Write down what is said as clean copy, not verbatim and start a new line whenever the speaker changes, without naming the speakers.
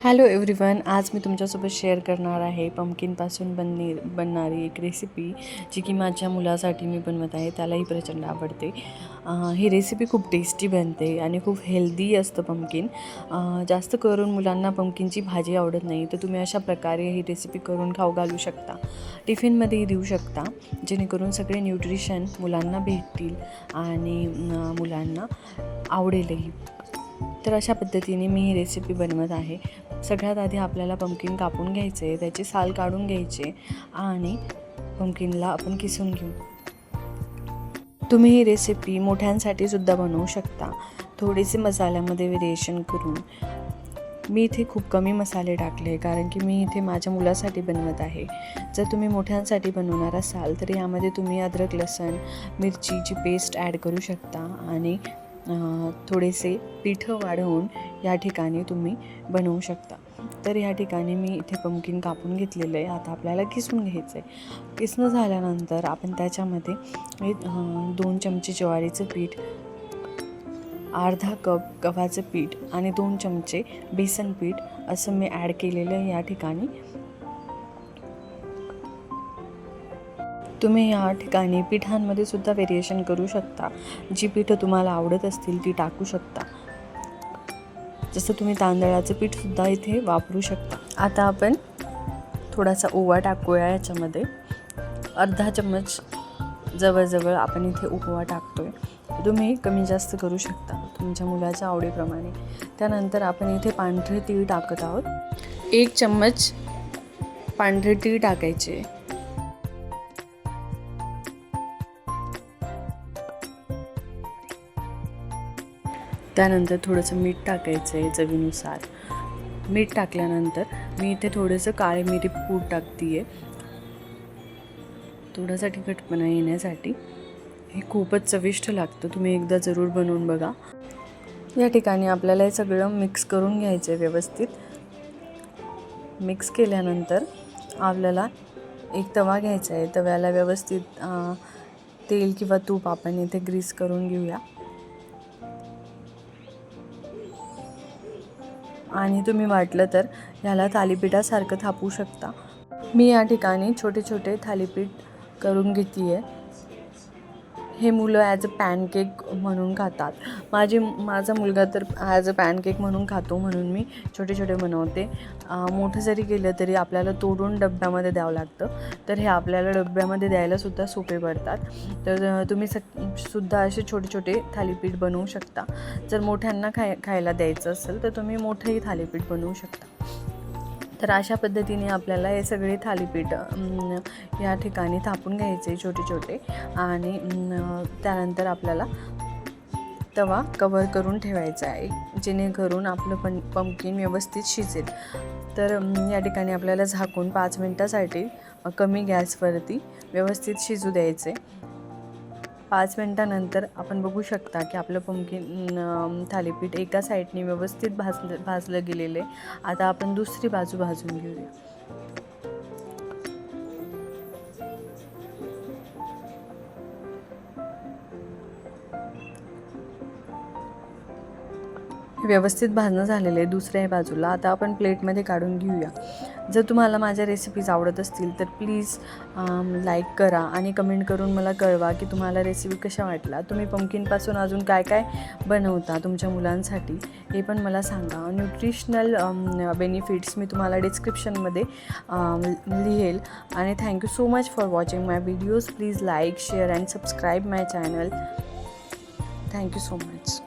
Hello everyone, आज मी तुमच्यासोबत share करणार आहे पंपकिनपासून बनणारी एक रेसिपी, जी की माझ्या मुलासाठी मी बनवत आहे. त्यालाही प्रचंड आवडते. ही रेसिपी खूप टेस्टी बनते आणि खूप हेल्दी असतं पंपकिन. जास्त करून मुलांना पंपकिनची भाजी आवडत नाही, तर तुम्ही अशा प्रकारे ही रेसिपी करून खाऊ घालू शकता. टिफिनमध्येही देऊ शकता, जेणेकरून सगळे न्यूट्रिशन मुलांना भेटतील आणि मुलांना आवडेलही. तर अशा पद्धतीने मी ही रेसिपी बनवत आहे. सगळ्यात आधी आपल्याला पंपकिन कापून घ्यायचे, त्याची साल काढून घ्यायचे आणि पंपकिनला आपण किसून घेऊ. तुम्ही ही रेसिपी मोठ्यांसाठी सुद्धा बनवू शकता, थोडेसे मसाल्यामध्ये व्हेरिएशन करून. मी इथे खूप कमी मसाले टाकले, कारण की मी इथे माझ्या मुलासाठी बनवत आहे. जर तुम्ही मोठ्यांसाठी बनवणार असाल तर यामध्ये तुम्ही अद्रक, लसूण, मिरचीची पेस्ट ॲड करू शकता आणि थोडेसे पीठ वाढवून या ठिकाणी तुम्ही बनवू शकता. तर या ठिकाणी मी इथे पंपकिन कापून घेतलेलं आहे. आता आपल्याला किसून घ्यायचं आहे. किसणं झाल्यानंतर आपण त्याच्यामध्ये 2 चमचे ज्वारीचं पीठ, अर्धा कप गव्हाचं पीठ आणि 2 चमचे बेसन पीठ असं मी ॲड केलेलं आहे या ठिकाणी. तुम्ही या ठिकाणी पिठांमध्ये सुद्धा व्हेरिएशन करू शकता. जी पिठं तुम्हाला आवडत असतील ती टाकू शकता. जसं तुम्ही तांदळाचं पीठसुद्धा इथे वापरू शकता. आता आपण थोडासा ओवा टाकूया याच्यामध्ये. अर्धा चम्मच जवळजवळ आपण इथे ओवा टाकतोय. तुम्ही कमी जास्त करू शकता तुमच्या मुलाच्या आवडीप्रमाणे. त्यानंतर आपण इथे पांढरे तीळ टाकत आहोत. 1 चम्मच पांढरे तीळ टाकायचे. त्यानंतर थोडंसं मीठ टाकायचं आहे चवीनुसार. मीठ टाकल्यानंतर मी इथे थोडंसं काळे मिरी पूड टाकते आहे, थोडासा तिखटपणा येण्यासाठी. हे खूपच चविष्ट लागतं, तुम्ही एकदा जरूर बनवून बघा. या ठिकाणी आपल्याला हे सगळं मिक्स करून घ्यायचं आहे व्यवस्थित. मिक्स केल्यानंतर आपल्याला एक तवा घ्यायचा आहे. तव्याला व्यवस्थित तेल किंवा तूप आपण इथे ग्रीस करून घेऊया. आणि तुम्ही वाटलं तर ह्याला थालीपीठासारखं थापू शकता. मी या ठिकाणी छोटे छोटे थालीपीठ करून घेते आहे. हे मुलं ॲज अ पॅनकेक म्हणून खातात. माझा मुलगा तर ॲज अ पॅनकेक म्हणून खातो, म्हणून मी छोटे छोटे बनवते. मोठं जरी केलं तरी आपल्याला तोडून डब्यामध्ये द्यावं लागतं, तर हे आपल्याला डब्यामध्ये द्यायलासुद्धा सोपे पडतात. तर तुम्ही सुद्धा असे छोटे छोटे थालीपीठ बनवू शकता. जर मोठ्यांना खायला द्यायचं असेल तर तुम्ही मोठंही थालीपीठ बनवू शकता. तर अशा पद्धतीने आपल्याला हे सगळे थालीपीठ या ठिकाणी थापून घ्यायचे छोटे छोटे. आणि त्यानंतर आपल्याला तवा कवर करून ठेवायचा आहे, जेणेकरून आपलं पंपकिन व्यवस्थित शिजेल. तर या ठिकाणी आपल्याला झाकून 5 मिनटासाठी कमी गॅसवरती व्यवस्थित शिजू द्यायचे. 5 मिनटानंतर आपण बघू शकता की आपलं पंपकिन थालीपीठ एका साईडने व्यवस्थित भाजलं गेलेलं आहे. आता आपण दुसरी बाजू भाजून घेऊया. व्यवस्थित भाजणं झालेलं आहे दुसऱ्या बाजूला. आता आपण प्लेटमध्ये काढून घेऊया. जर तुम्हाला माझ्या रेसिपीज आवडत असतील तर प्लीज लाईक करा आणि कमेंट करून मला कळवा की तुम्हाला रेसिपी कशा वाटल्या. तुम्ही पंपकिनपासून अजून काय काय बनवता तुमच्या मुलांसाठी हे पण मला सांगा. न्यूट्रिशनल बेनिफिट्स मी तुम्हाला डिस्क्रिप्शनमध्ये लिहेल. आणि thank you so much for watching my videos. Please like, share and subscribe my channel. Thank you so much.